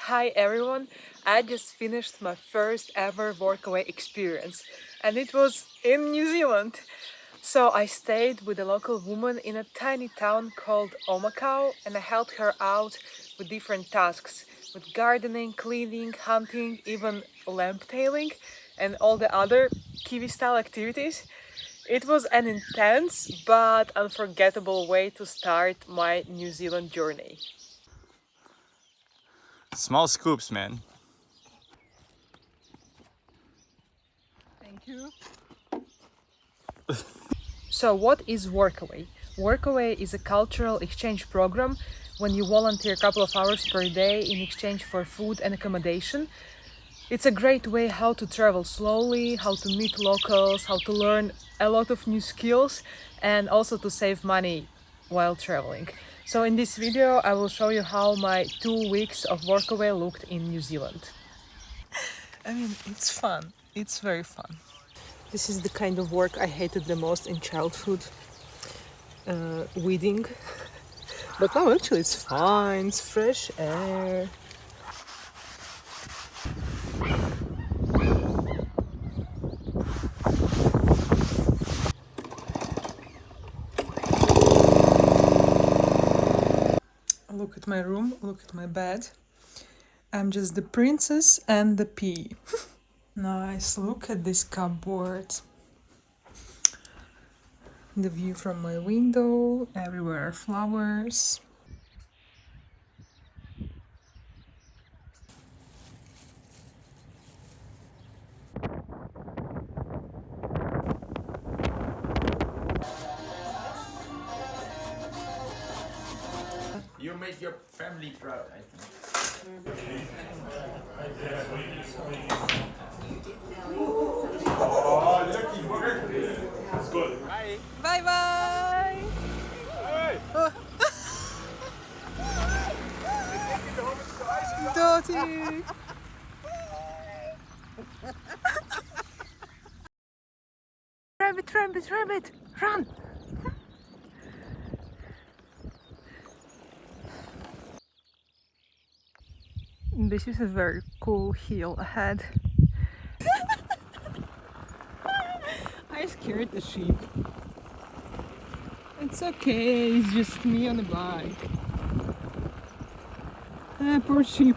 Hi everyone, I just finished my first ever Workaway experience and it was in New Zealand. So I stayed with a local woman in a tiny town called Omakau and I helped her out with different tasks, with gardening, cleaning, hunting, even lamp tailing and all the other Kiwi style activities. It was an intense but unforgettable way to start my New Zealand journey. Small scoops, man. Thank you. So what is Workaway? Workaway is a cultural exchange program when you volunteer a couple of hours per day in exchange for food and accommodation. It's a great way how to travel slowly, how to meet locals, how to learn a lot of new skills and also to save money while traveling. So in this video I will show you how my 2 weeks of Workaway looked in New Zealand. I mean, it's fun. It's very fun. This is the kind of work I hated the most in childhood, weeding. But now actually it's fine, it's fresh air. Look at my room, look at my bed. I'm just the princess and the pea. Nice, look at this cupboard. The view from my window, everywhere are flowers. You make your family proud, I think. Oh, lucky bugger. It's good. Bye. Bye bye! Hey. Dottie! Rabbit, rabbit, rabbit, run! This is a very cool hill ahead. I scared the sheep. It's okay, it's just me on a bike. Ah, poor sheep.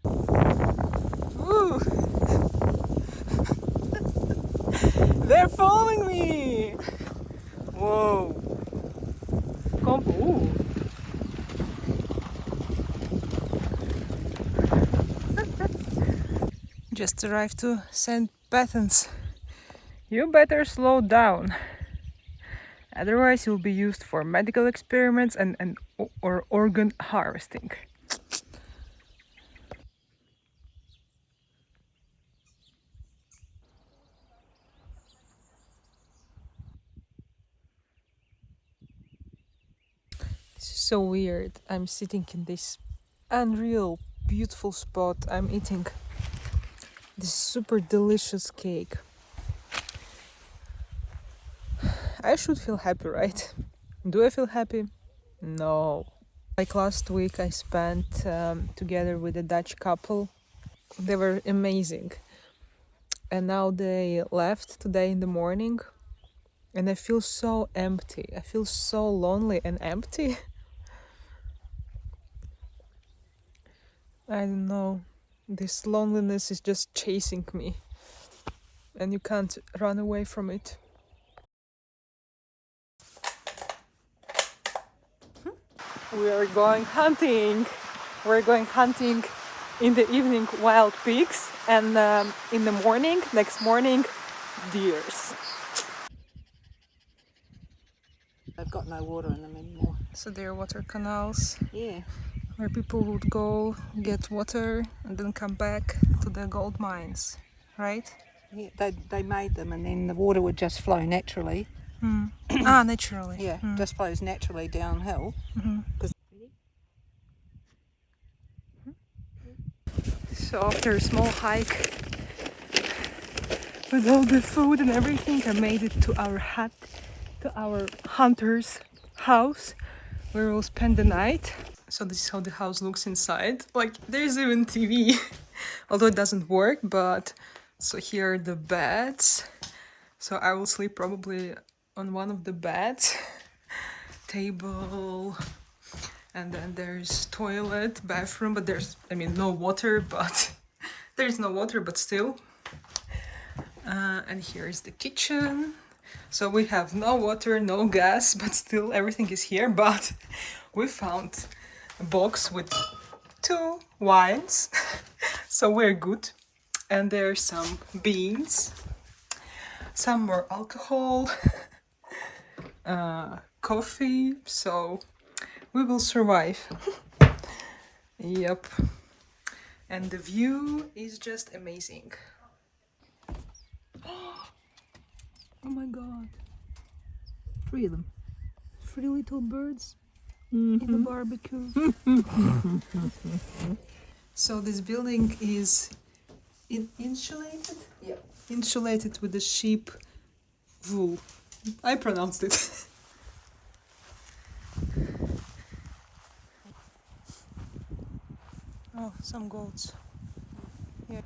Ooh. They're following me! Whoa! Ooh. Just arrived to St Bathans. You better slow down. Otherwise you'll be used for medical experiments or organ harvesting. This is so weird. I'm sitting in this unreal beautiful spot. I'm eating this super delicious cake. I should feel happy, right? Do I feel happy? No. Like last week I spent together with a Dutch couple. They were amazing. And now they left today in the morning. And I feel so empty. I feel so lonely and empty. I don't know. This loneliness is just chasing me. And you can't run away from it. We are going hunting. We're going hunting in the evening wild pigs and in the morning, next morning, deers. They've got no water in them anymore. So there are water canals. Yeah. Where people would go get water and then come back to the gold mines, right? Yeah, they made them and then the water would just flow naturally. Naturally. Yeah, just flows naturally downhill. So after a small hike with all the food and everything, I made it to our hut, to our hunter's house, where we'll spend the night. So this is how the house looks inside. Like, there's even TV, although it doesn't work, but... So here are the beds. So I will sleep probably on one of the beds. Table, and then there's toilet, bathroom, but there's, I mean, no water, but... There's no water, but still. And here's the kitchen. So we have no water, no gas, but still everything is here. But we found a box with 2 wines, so we're good. And there's some beans, some more alcohol, coffee, so we will survive. Yep. And the view is just amazing. Oh my god. 3 of them. 3 little birds in the barbecue. So this building is insulated? Yeah. Insulated with the sheep wool. I pronounced it. Oh, some goats. Yeah.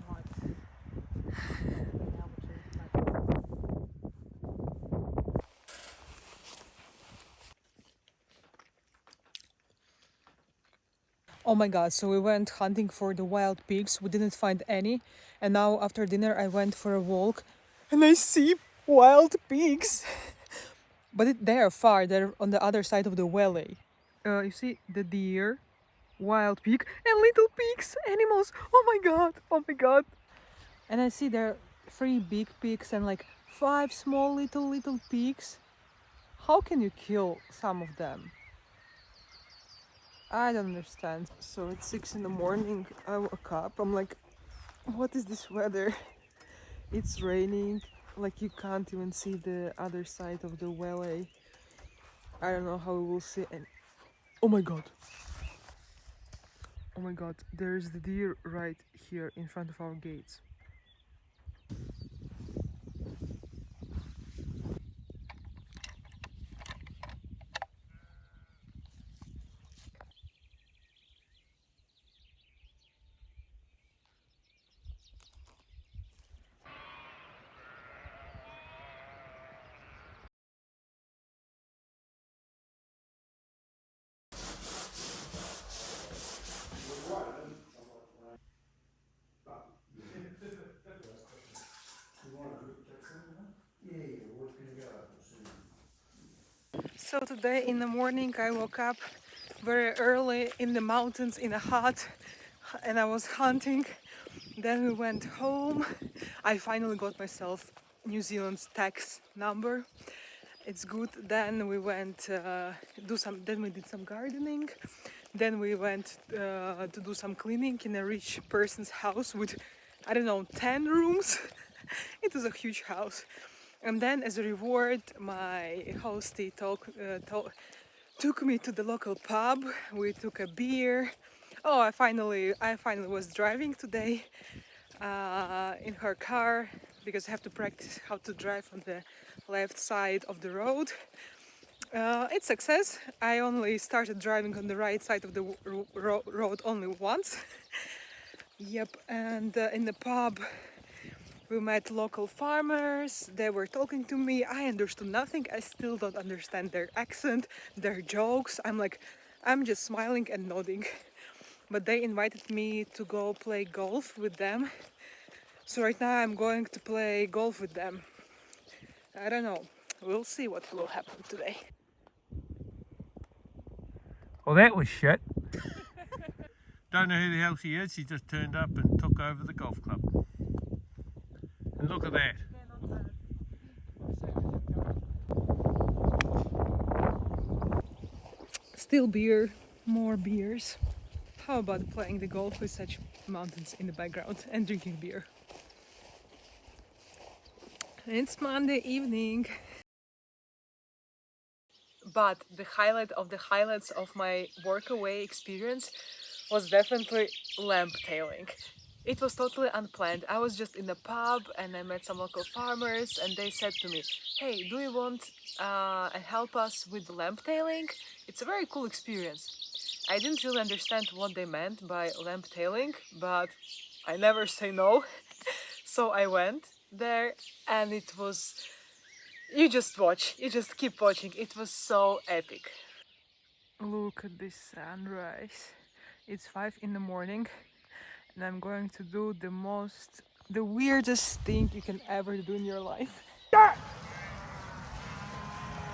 Oh my god, so we went hunting for the wild pigs. We didn't find any. And now after dinner I went for a walk and I see wild pigs. But they are far, they're on the other side of the valley. You see the deer, wild pig, and little pigs, animals. Oh my god, oh my god. And I see there are 3 big pigs and like 5 small little pigs. How can you kill some of them? I don't understand. So it's 6 in the morning, I woke up, I'm like, what is this weather? It's raining, like you can't even see the other side of the valley. I don't know how we will see and oh my god. Oh my god, there's the deer right here in front of our gates. So today in the morning I woke up very early in the mountains in a hut and I was hunting. Then we went home. I finally got myself New Zealand's tax number. It's good. Then we went then we did some gardening. Then we went to do some cleaning in a rich person's house with, I don't know, 10 rooms. It was a huge house. And then as a reward, my hostie took me to the local pub. We took a beer. Oh, I finally was driving today in her car because I have to practice how to drive on the left side of the road. It's success. I only started driving on the right side of the road only once. Yep, and in the pub we met local farmers. They were talking to me. I understood nothing. I still don't understand their accent, their jokes. I'm just smiling and nodding. But they invited me to go play golf with them. So right now I'm going to play golf with them. I don't know. We'll see what will happen today. Well, that was shit. Don't know who the hell she is. She just turned up and took over the golf club. And look at that. Still beer, more beers. How about playing the golf with such mountains in the background and drinking beer? It's Monday evening. But the highlight of the highlights of my Workaway experience was definitely lamb tailing. It was totally unplanned. I was just in a pub and I met some local farmers and they said to me, hey, do you want help us with the lamb tailing? It's a very cool experience. I didn't really understand what they meant by lamb tailing, but I never say no. So I went there and it was, you just watch, you just keep watching. It was so epic. Look at this sunrise. It's 5 in the morning and I'm going to do the weirdest thing you can ever do in your life.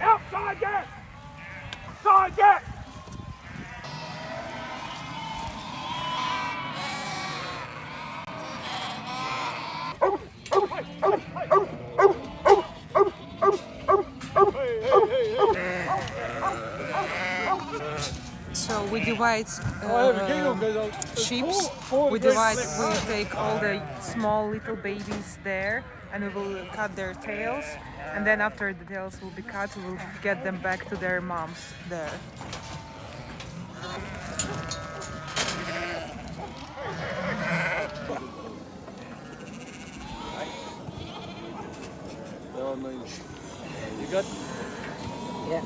Outside that! Outside that! So we divide sheep. We take all the small little babies there and we will cut their tails. And then after the tails will be cut, we will get them back to their moms there. You good? Yeah.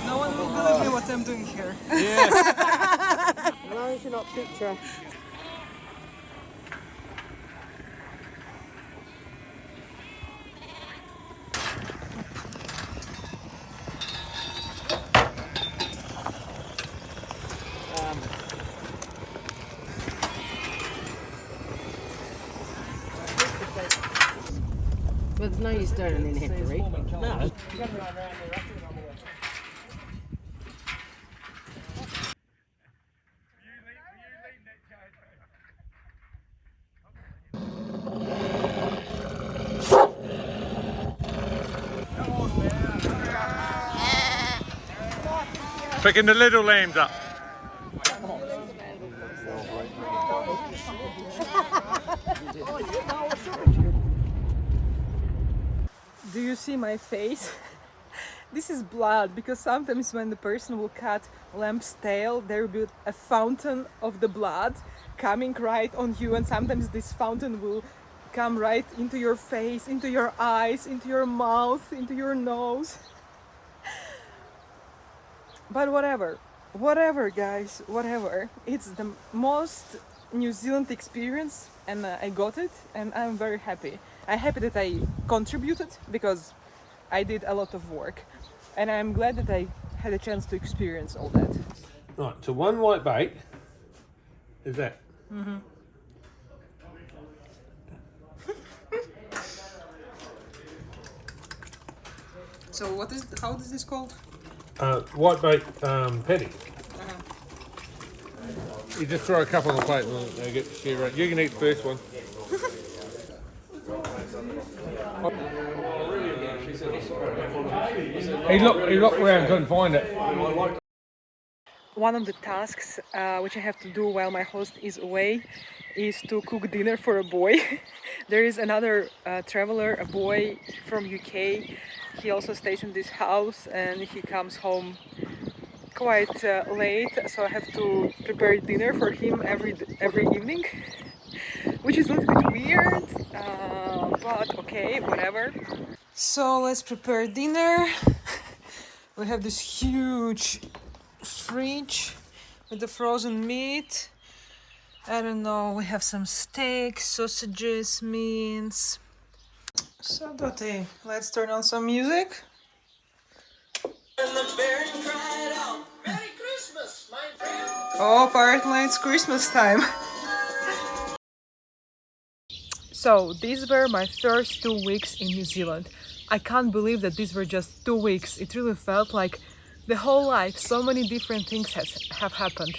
No one will believe me what I'm doing here. Yeah. As long as you're not picture. Well, there's no use doing it and then have to read. No. Picking the little lambs up. Do you see my face? This is blood because sometimes when the person will cut lamb's tail, there will be a fountain of the blood coming right on you, and sometimes this fountain will come right into your face, into your eyes, into your mouth, into your nose. But whatever guys, whatever. It's the most New Zealand experience and I got it and I'm very happy. I'm happy that I contributed because I did a lot of work and I'm glad that I had a chance to experience all that. Right, so one white bait is that. Mm-hmm. So how is this called? White bait patty. You just throw a couple on the plate and they get to share it. You can eat the first one. He looked around, couldn't find it. One of the tasks which I have to do while my host is away is to cook dinner for a boy. There is another traveler, a boy from UK. He also stays in this house and he comes home quite late, so I have to prepare dinner for him every evening, which is a little bit weird, but okay, whatever. So let's prepare dinner. We have this huge fridge with the frozen meat. I don't know, we have some steak, sausages, mince. So Dottie, let's turn on some music. Oh, apparently it's Christmas time. So these were my first 2 weeks in New Zealand. I can't believe that these were just 2 weeks. It really felt like the whole life. So many different things have happened.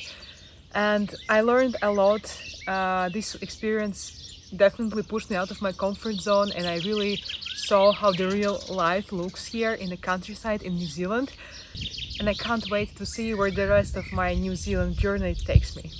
And I learned a lot. This experience definitely pushed me out of my comfort zone and I really saw how the real life looks here in the countryside in New Zealand. And I can't wait to see where the rest of my New Zealand journey takes me.